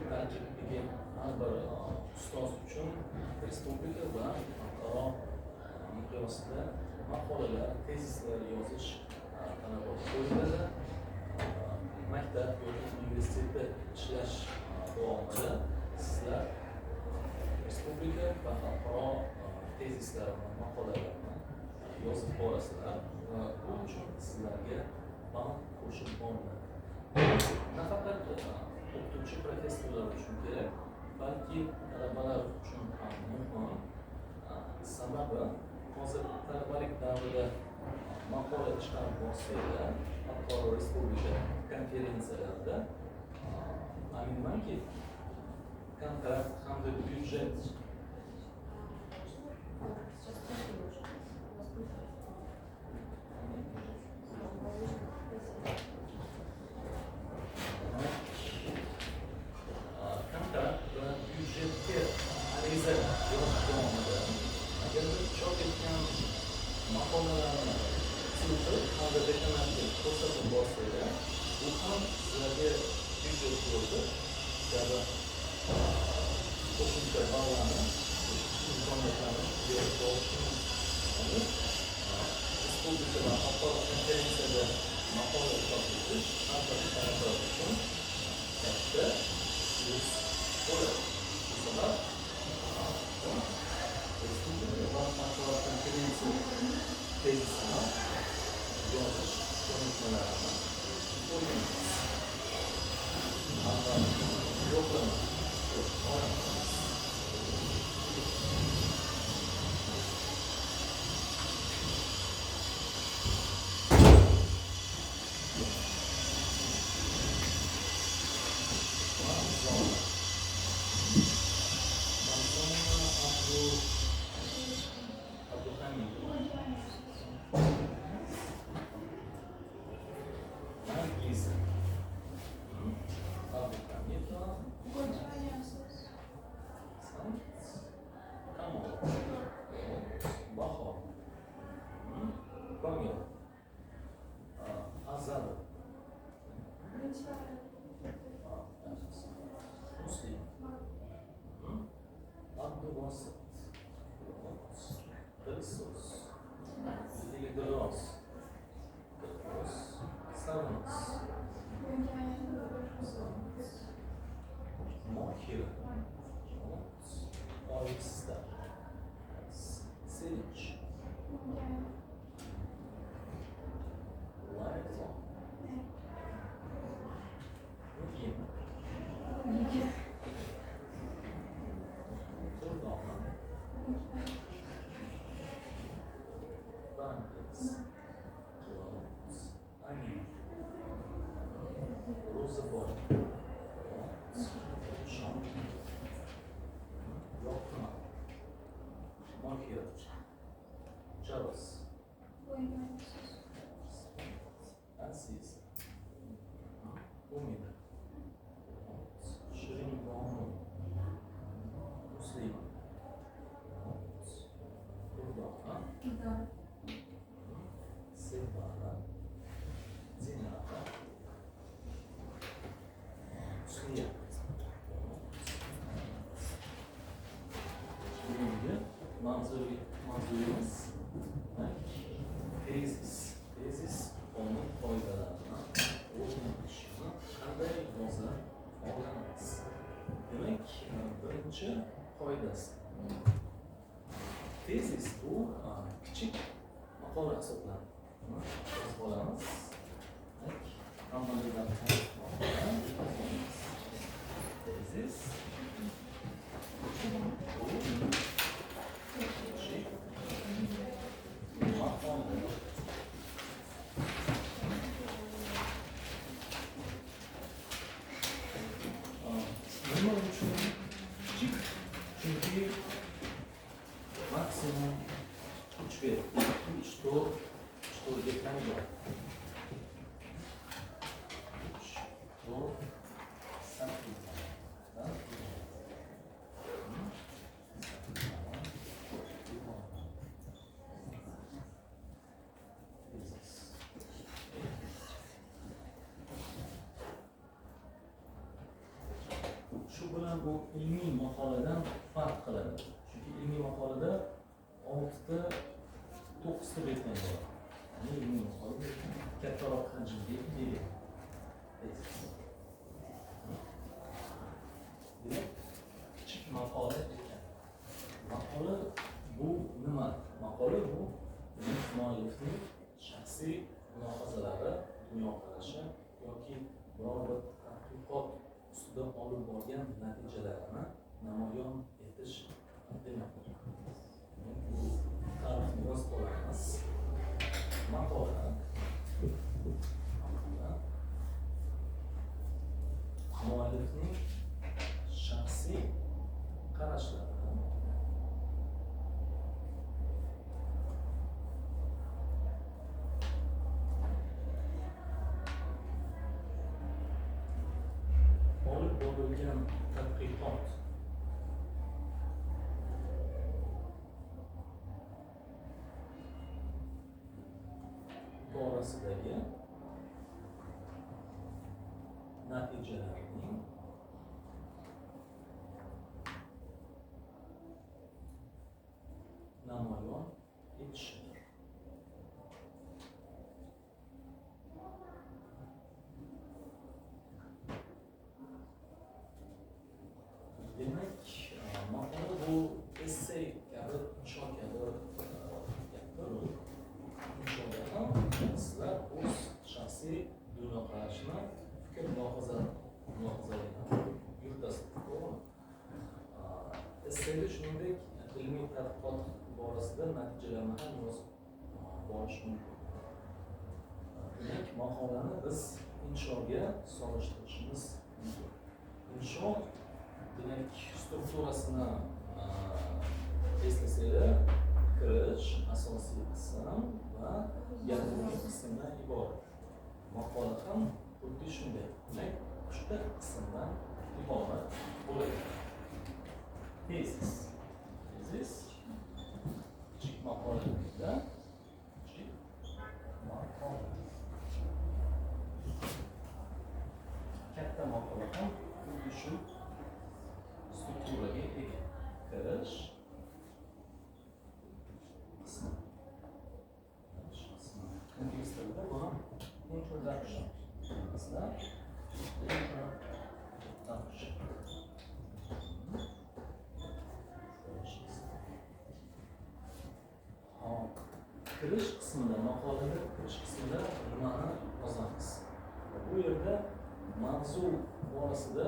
tarkibidagi har bir ustoz uchun respublika va xalqaro miqyosda maqolalar, tezislar yozish talab qo'yiladi. Maktab yoki universitetda ishlash davomida sizlar respublika va xalqaro tezislar va maqolalarni yozib borasizlar va bu uchun sizlarga band qo'shib boriladi. Nafaqat o'qituvchi professorlar uchun kerak, balki talabalar uchun ham muhim. Sababi hozir talabalik davrida maqola chiqarib borsanglar, xalqaro respublika konferensiyalarda aminmanki kontrakt hamda byudjet maqolalarni sinfib, hamda dekanatga ko'rsatib borsanglar, bu ham sizlarga byudjet yo'lida kabi qo'shimcha ballarni, imkoniyatlarni berib borishi mumkin. Respublika va xalqaro konferensiyada maqola chop etish har bir talaba uchun katta plus bo'ladi. Shu sabab respublika va xalqaro konferensiya tezisini yozish ko'nikmalarini o'rganamiz. Avval yo'qlama olamiz. Mavzuyimiz tezis onun foydalarini o'rganishni qanday yozib olamiz. Demak, birinchi foydasi. Tezis bu kichik maqola hisoblanadi. Yozib olamiz. Tezis çünkü maksimum 3 ve 3 doğru geçmem var. 3 doğru bilan bu ilmiy maqoladan farq qiladi. Chunki ilmiy maqolada 6 ta 9 ta betdan bo'ladi. Ya'ni ilmiy maqola kattaroq hajmga ega. Demak, kichik maqola ekan. Maqola bu nima? Maqola bu muallifning shaxsiy mulohazalari, dunyoqarashi yoki biror bir tadqiqot ustida olib borgan natijalarini namoyon etish demakdir. Bu tarixni yoz qolamiz. Maqola muallifning shaxsiy qarashlari, olib borilgan tadqiqot borasidagi natijalarning namoyon etishidir. Demak, maqola bu essay kabi, insho kabi gapdir. Inshoda ham sizlar o'z shaxsiy dunyoqarashini, fikr mulohazalarini yuritasiz, to'g'rimi? Essayda shuningdek ilmiy tadqiqot borasida natijalarni ham yozib borish mumkin. Demak, maqolani biz inshoga solishtirishimiz mumkin. Insho demak strukturasini eslasanglar, kirish, asosiy qism va yakuniy qismdan iborat. Maqola ham xuddi shunday. Demak, 3 ta qismdan iborat bo'ladi. Tezis. Tezis kichik maqolalarda kichik maqola. Katta maqola ham xuddi shu strukturaga ega. Kirish qismi. Ingliz tilida buni introduction deymizlar. Introduction. Kirish qismida, maqolada kirish qismida nimani yozamiz? Bu yerda mavzu borasida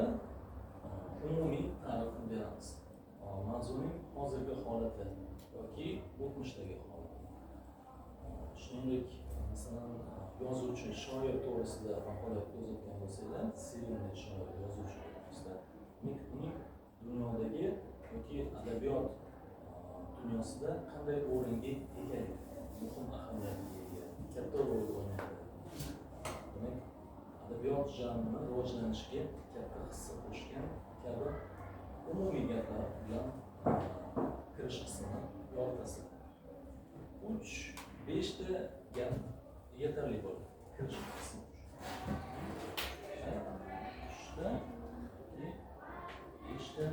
umumiy ta'rifni beramiz. Mavzuning hozirgi holati yoki o'tmishdagi holati. Shuningdek, masalan, yozuvchi, shoir to'g'risida maqola yozayotgan bo'lsanglar, sevimli shoir, yozuvchi to'g'risida uning dunyodagi yoki adabiyot dunyosida qanday o'ringa ega, muhim ahamiyatga ega, katta rol o'ynaydi. Demak, adabiyot janrini rivojlanishiga katta hissa qo'shgan kabi umumiy gaplar bilan kirish qismini yoritasiz. 3-5 ta gap yetarli bo'ladi kirish qismi. 5 ta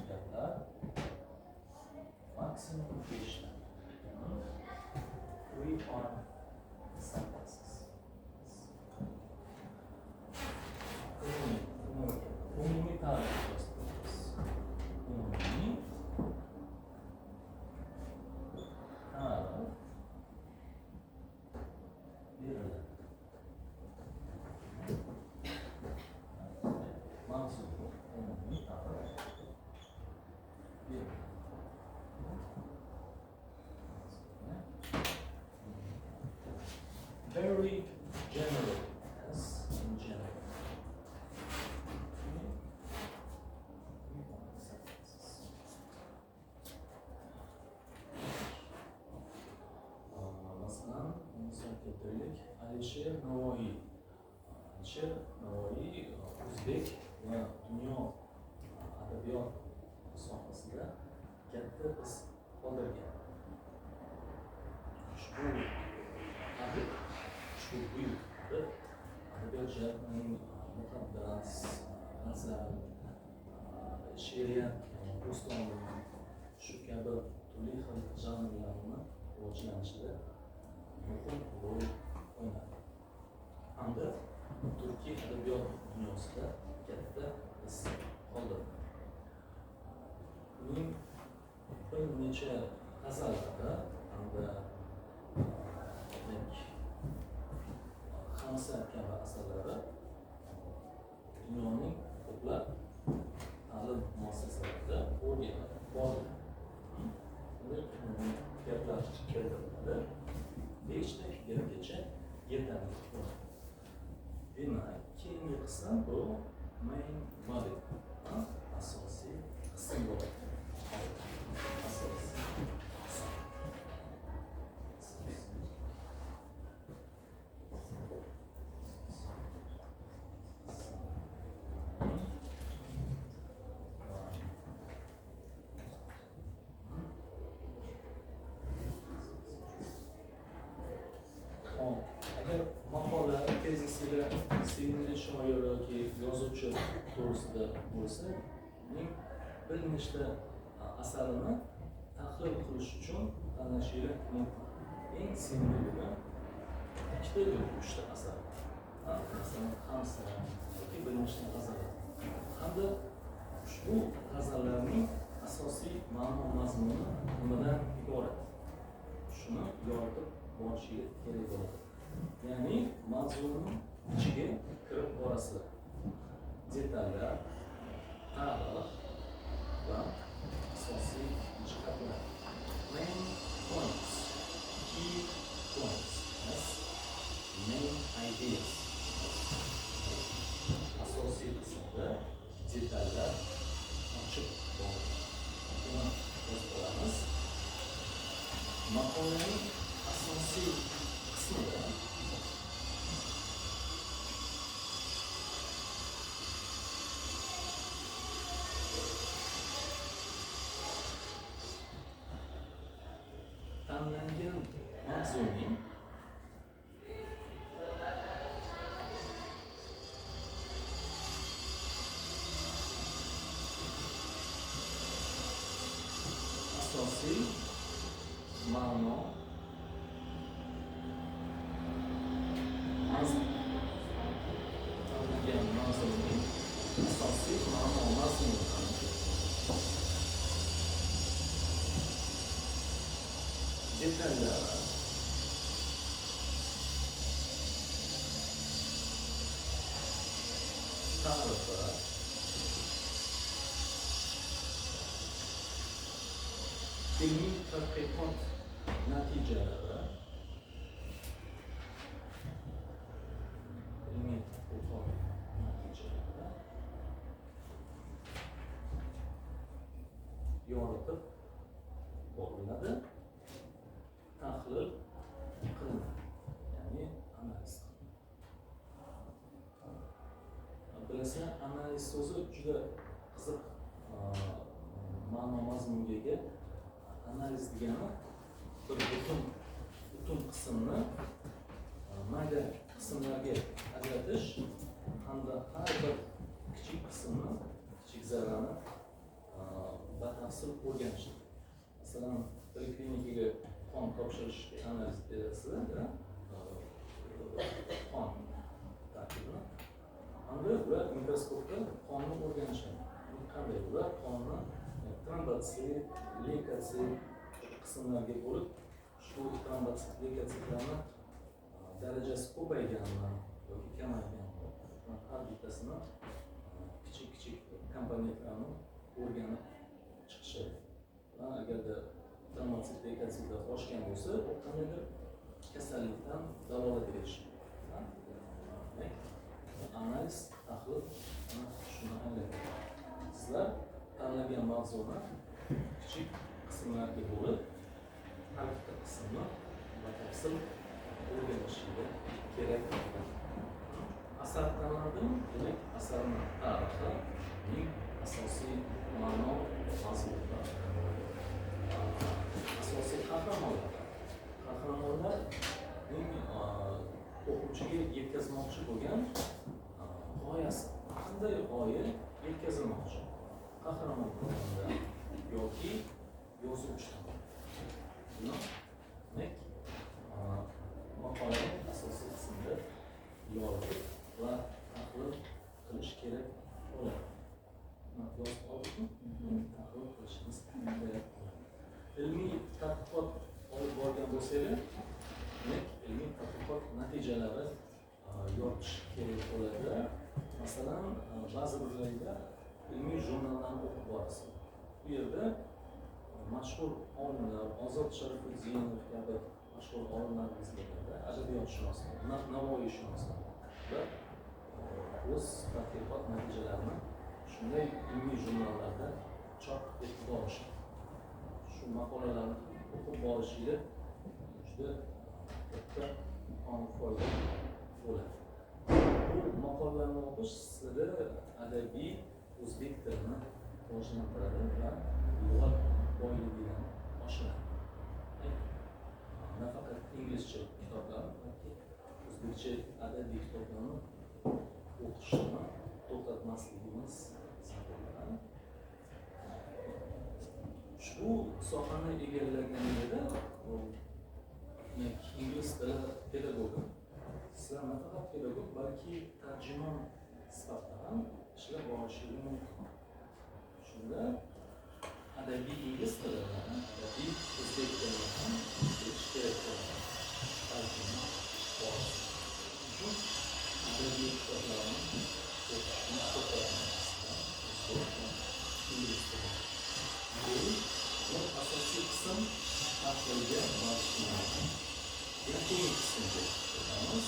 gaplar, maksimum 5 ta. 3 sentences. Umumiy ta'rif yozamiz. Umumiy ta'rif beriladi. Mavzu umumiy ta'rif beriladi. Very general, as in general. Masalan, misol keltiraylik, Alisher Navoiy. Alisher Navoiy o'zbek va dunyo adabiyot sohasida katta iz qoldirgan. Ushbu buyuk adabiyot jihatining muqaddas g'azal, she'riyat, bo'stonlik shu kabi turli xil janrlarni rivojlanishida muhim rol o'ynadi hamda turkiy adabiyot dunyosida katta iz qoldirdi. Uning bir necha g'azallari hamda Hamsa kabi asarlari dunyoning ko'plab ta'lim muassasalarida o'rganiladi. Bunday gaplar keltiriladi. 5 ta filmgacha yetarli. Demak, keyingi qism bu main body, asosiy qism bo'ladi. Asosiy agar maqola tezisiga sevimli shoir yoki yozuvchi to'g'risida bo'lsa, uning bir nechta asarini tahlil qilish uchun tanlashingiz mumkin. Eng sevimli bo'lgan ikkita yoki uchta asar, masalan Hamsa yoki bir nechta g'azallar hamda ushbu g'azallarning asosiy ma'no mazmuni nimadan iborat, shuni yoritib borishingiz kerak bo'ladi. Ya'ni mavzuning ichiga kirib borasizlar. Detallar, tarix va asosiy jihatlar. Main points, key points, main ideas. Asosiy qismda detallar ochiq bo'ladi. Buni yozib olamiz. Maqolaning asosiy qismida tanlangan mavzuning asosiy ma'no tanlangan mavzuning asosiy ma'no mazmuni detallar, tarifi, ilmiy tadqiqot natijalari, yoritib boriladi, tahlil qilinadi, ya'ni analiz qilinadi. Bilasizlar, analiz so'zi juda qiziq ma'no mazmunga ega. Analiz degani bir butun qismni mayda qismlarga ajratish hamda har bir kichik qismni, kichik zarrani batafsil o'rganish. Masalan, poliklinikaga qon topshirish analiz berasizlar, qon tarkibini. Hamda ular mikroskopda qonni o'rganishadi. Qanday ular qonni trombotsit, leykotsit qismlarga bo'lib, ushbu trombotsit, leykotsitlarni darajasi ko'payganmi yoki kamayganmi, har bittasini kichik komponentlarni o'rganib chiqishadi. Va agarda trombotsit, leykotsitlar oshgan bo'lsa, u qandaydir kasallikdan dalolat berishi. Analiz, tahlil shuni anglatadi. Sizlar tanlagan mavzuni kichik qismlarga bo'lib, har bitta qismni batafsil o'rganishingiz kerak. Asar tanladimi? Demak, asarning tarixi, uning asosiy ma'no mazmunlari, asosiy qahramonlar o'quvchiga yetkazmoqchi bo'lgan g'oyasi, qanday g'oya yetkazilmoqchi? Qahramon tomonidan yoki yozuvchi tomonidan. Demak, maqolaning asosiy qismida yoritib va tahlil qilish kerak bo'ladi. Yozib oldikmi? Tahlil qilishimiz kerak. Ilmiy tadqiqot olib borgan bo'lsangiz, demak, ilmiy tadqiqot natijalari yotish kerak bo'ladi. Masalan, ba'zi birlarda ilmiy jurnallarni o'qib borasiz. Bu yerda mashhur olimlar, Ozod Sharifuddinov kabi mashhur olimlarimiz bo'lganda, adabiyotshunoslar, Navoiyshunoslar va o'z tadqiqot natijalarini shunday ilmiy jurnallarda chop etib borishadi. Shu maqolalarni o'qib borishiga juda katta foyda bo'ladi. Bu maqolalarni o'qish sizda adabiy o'zbek tilini rivojlantiradi va lug'at boyligidan oshiradi. Nafaqat inglizcha kitoblar, balki o'zbekcha adabiy kitoblarni o'qishni to'xtatmasligimiz zarur. Ushbu sohani egallaganingizda ingliz tili pedagogi, sizlar nafaqat pedagog, balki tarjimon sifatida ham ishlab borishingiz mumkin. Shunda adabiy ingliz tili bilan adabiy o'zbek tilini ham bilish kerak bo'ladi. Tarjima borish uchun adabiy kitoblarni o'qishni to'xtatmasdan ingliz tili. Bu asosiy qism tahlilga borishimiz. Yakuniy qismga o'tamiz.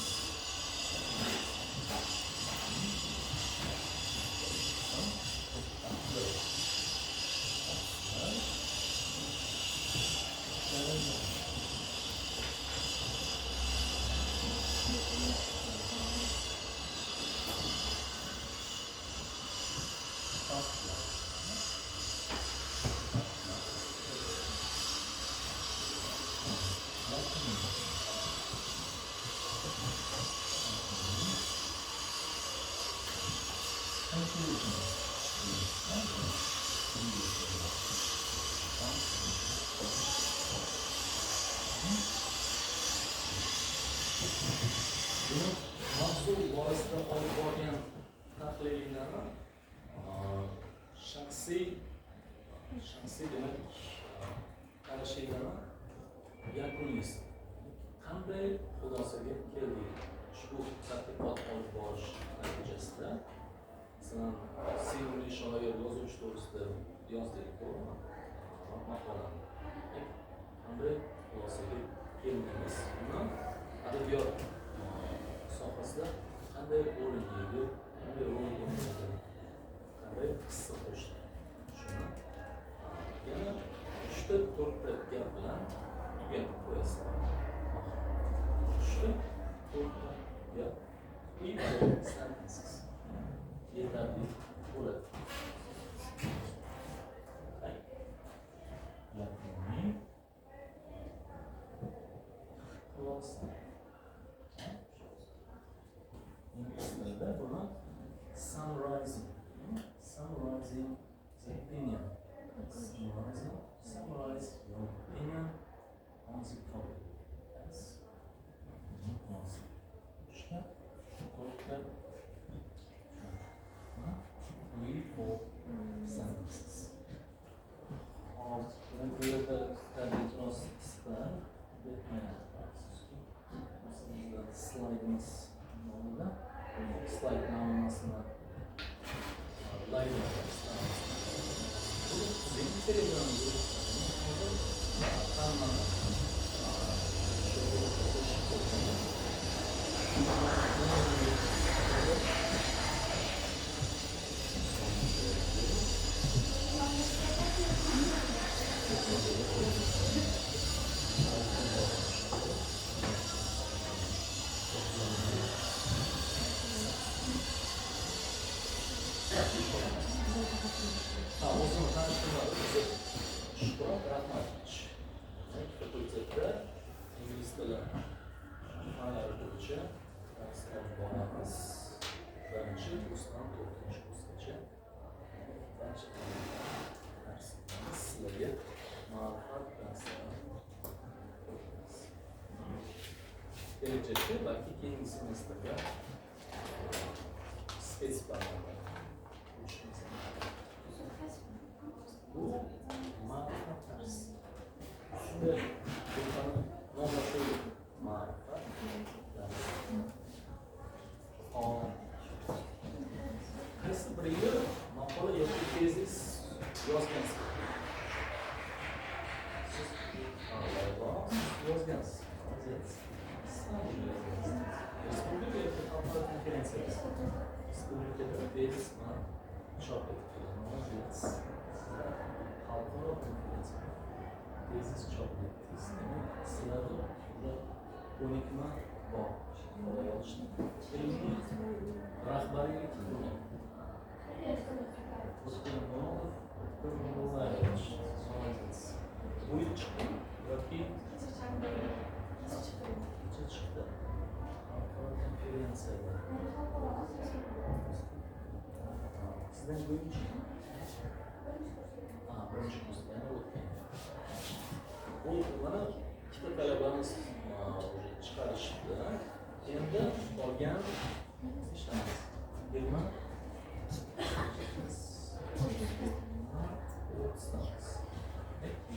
Mavzu borasida olib borgan tahlillarni shaxsiy demak qarashinglarni yakunlaysiz. Qanday xulosaga keldik? Ushbu tadqiqot olib borish natijasida, masalan, sevimli shoir, yozuvchi to'g'risida yozdik, to'g'rimi? Maqolani. Qanday xulosaga keldingiz? Buni adabiyot sohasida qanday o'ringa ega, qanday rol o'ynaydi, qanday hissa qo'shdi. Shuni yana 3-4 gap bilan tugatib qo'yasiz. 3-4 gap, sentences yetarli bo'ladi. Yakuniy xulosa. Ingliz tilida buni summarizing the opinion. Summarize your opinion on the topic. That's awesome. Read for sentences. Bu yerda biroz qisqa slaydimiz nomida slayd namunasini layner ingliz tili fanlari bo'yicha dars olib boramiz. Birinchi kursdan 4-kunga balki keyingi semestrga spetsballarga o'tishimiz mumkin. Bu ma'rifat darsi. Shunday nomlashuvli ma'rifat darsi. Qaysi biriga maqola yoki tezis yozgansiz? Siz yozgansiz. Respublika yoki xalqaro konferensiya. Respublikada tezis bilan chop etilgan. Molodets. Xalqaro konferensiya. Tezis chop etdingiz. Sizlarda 12 ma bor. Ilmiy rahbariylik bo'lgan. Bu yil chiqdi yoki chiqdi xalqaro konferensiyada sizdan birinchi kursda yana o'tgan. Bu mana ikkita talabamiz chiqarishdi. Endi qolgan ishlamiz.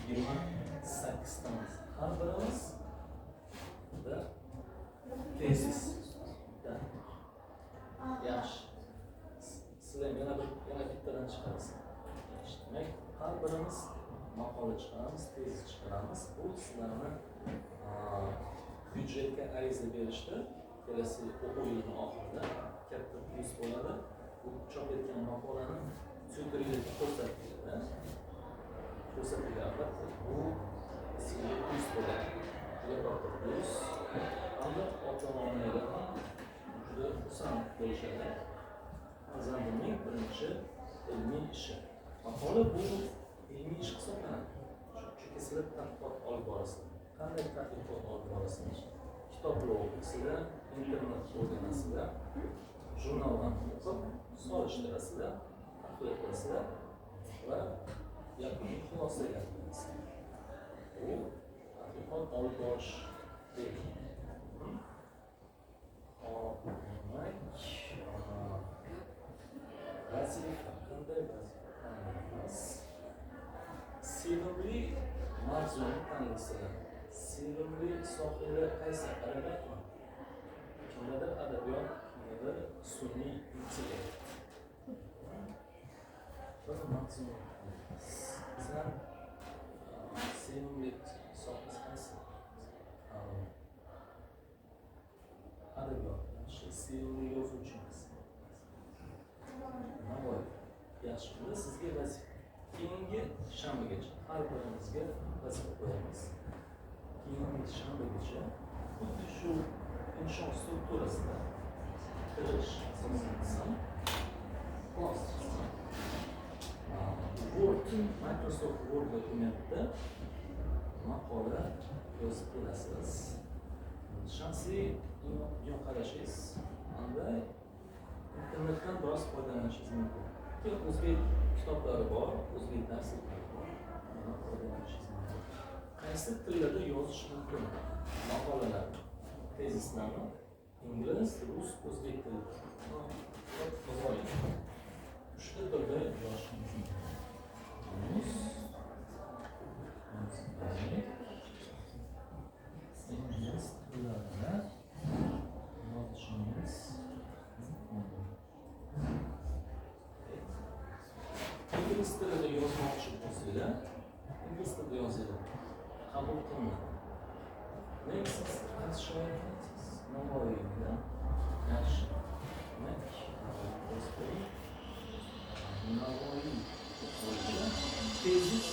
28tamiz. Har birimiz tezis. Yaxshi. Sizlar yana bittadan chiqamiz. Demak, har birimiz maqola chiqaramiz, tezis chiqaramiz. Bu sizlarni byudjetga ariza berishdi. Kelasi o'quv yili oxirida katta plyus bo'ladi. Bu chop etgan maqolani tutorlarga ko'rsatiladi. Albatta bu sizga plyus bo'ladi. Juda katta plyus. Hamda ota-onalar ham juda xursand bo'lishadi. Farzandimning birinchi ilmiy ishi. Maqola bu ilmiy ish hisoblanadi. Chunki sizlar tadqiqot olib borasizlar. Qanday tadqiqot olib borasizlar? Kitoblar o'qisizlar, internet o'rganasizlar, jurnaldan o'qib, solishtirasizlar, tahlil qilasizlar va yakuniy xulosaga kelasizlar. Bu tadqiqot olib borish deyiladi. Vazifa qanday vazifa? Sevimli mavzuni tanlasizlar. Sevimli sohalar qaysi? Adabiyotmi? Kimdadir adabiyot, kimdadir sun'iy intellekt. Bir mavzuni sizlar sevimli sohangiz qaysi? Adabiyot. Sevimli yozuvchingiz. Navoiy. Yaxshi, bunda sizga vazifa. Keyingi shanbagacha har birimizga vazifa qo'yamiz. Keyingi shanbagacha xuddi shu insho strukturasida kirish, asoslansin, Word, Microsoft Word dokumentida maqola yozib kelasiz. Shaxsiy dunyoqarashingiz qanday? Internetdan biroz foydalanishingiz mumkin. O'zbek kitoblari bor, o'zbek darsliklari bor. Bundan foydalanishingiz mumkin. Qaysi tillarda yozish mumkin? Maqolalar, tezislarni ingliz, rus, o'zbek tilida. Uchta tilda yozish mumkin. Rus, o'zbek, ingliz tillarida yozishingiz mumkin. İngiliz tilida yozmoqchi bo'lsanglar, ingliz tilida yozinglar. Qabul qilinadi. Lekin siz qaysi shoirsiz? Navoiyda. Yaxshi. Demak, Navoiy bo'yicha tezis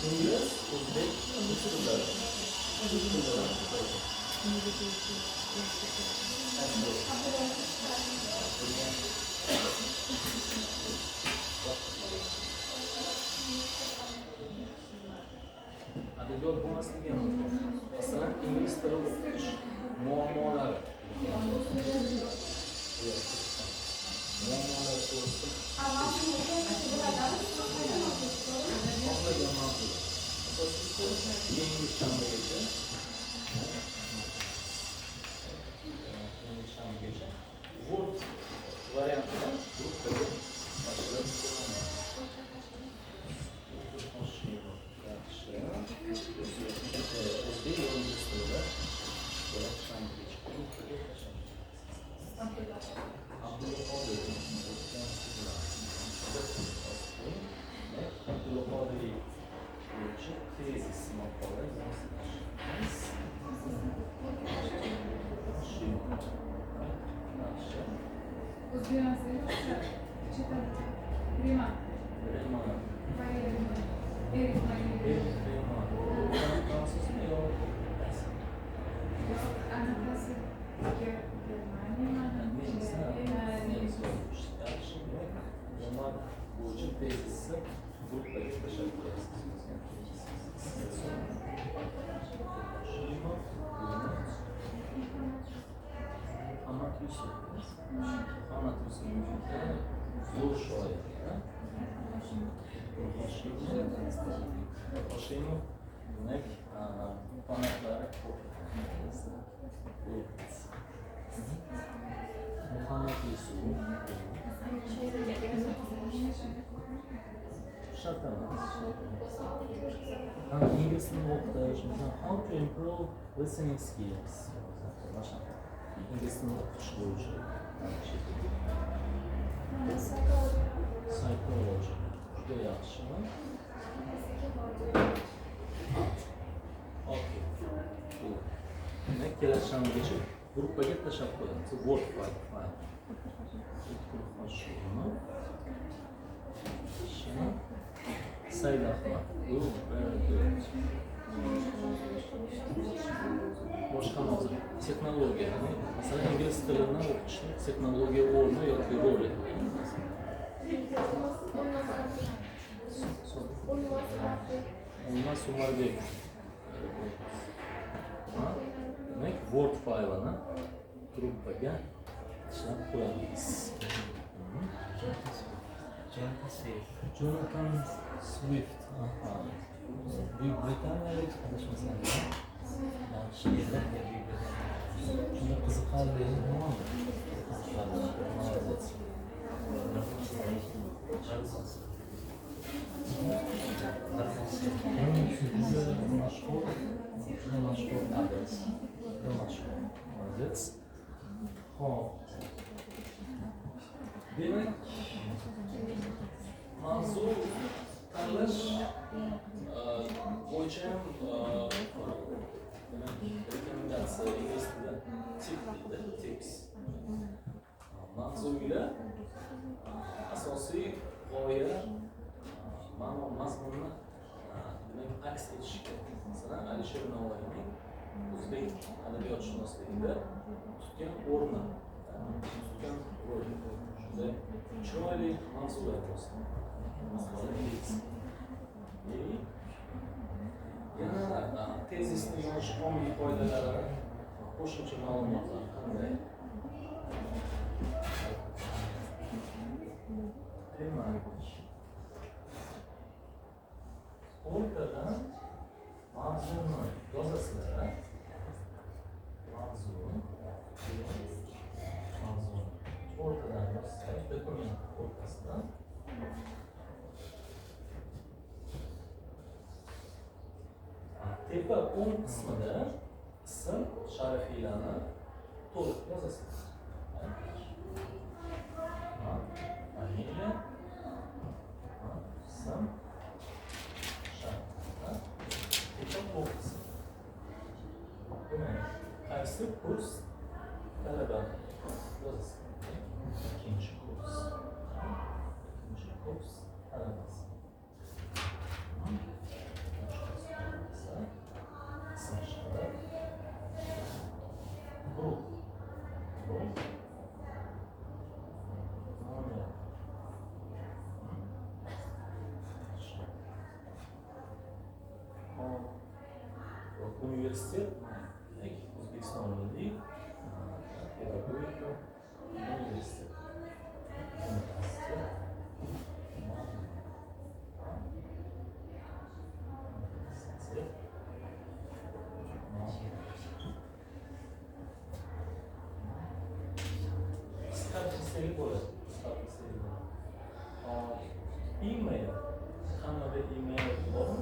İngiliz, Özbek, Ruslar. Adabiyot bo'lmasligi ham mumkin. Masalan, ingliz tili o'qitish muammolari. Muammolar to'g'risida xohlagan mavzu. Asosiysi yangi shanbagacha Word variantida gruppaga boshlab o'zbek va ingliz tilida tezis maqola bo'yicha tezisni gruppaga tashlab qo'yasiz. Hamad Yusuf zo'r shoir. Hoshimov demak fanatlari ko'p. Muhammad Yusuf ingliz tilini o'qitish, how to improve listening skills. Ingliz tilini o'qitish bo'yicha psychology juda yaxshi. Okay. Demak, kelishgangacha gruppaga tashlab qo'yamiz. Word file. Said Ahmad. Boshqa mavzu. Texnologiya. Masalan, ingliz tilini o'qitishni texnologiya o'rni yoki roli. Undan Umarbek. Demak, Word faylini gruppaga tashlab qo'yamiz. Jonathan Swift. Buyuk Britaniyalik adashmasam. Yaxshi edi. Shunda qiziqarli nima? Молодец. Mashhur adres. Молодец. Xo'p. Demak, mavzu tanlash bo'yicha ham rekomendatsiya ingliz tilida tips. Mavzuga asosiy g'oya mazmunni demak aks etishi kerak. Masalan, Alisher Navoiyning o'zbek adabiyotshunosligida tutgan o'rni, tutgan roli juda chiroyli mavzular bo'lsin. Yana tezisni yozish ommaviy qoidalari, qo'shimcha ma'lumotlar qanday? Demak, o'rtadan mavzuni yozasizlar. Mavzu o'rtadan yozsangiz, dokument o'rtasidan tepa o'ng qismida ism sharifiylarni to'liq yozasiz. Familiya, ism, sharif. Tepa o'ng qism. Demak, qaysi kurs talaba yozasiz. Ikkinchi kurs talabasi. Guruh universitet, O'zbekiston Milliy pedagogika universiteti. Statistik bo'ladi. Statistik bo'ladi. E-mail. Qanday e-mail bor?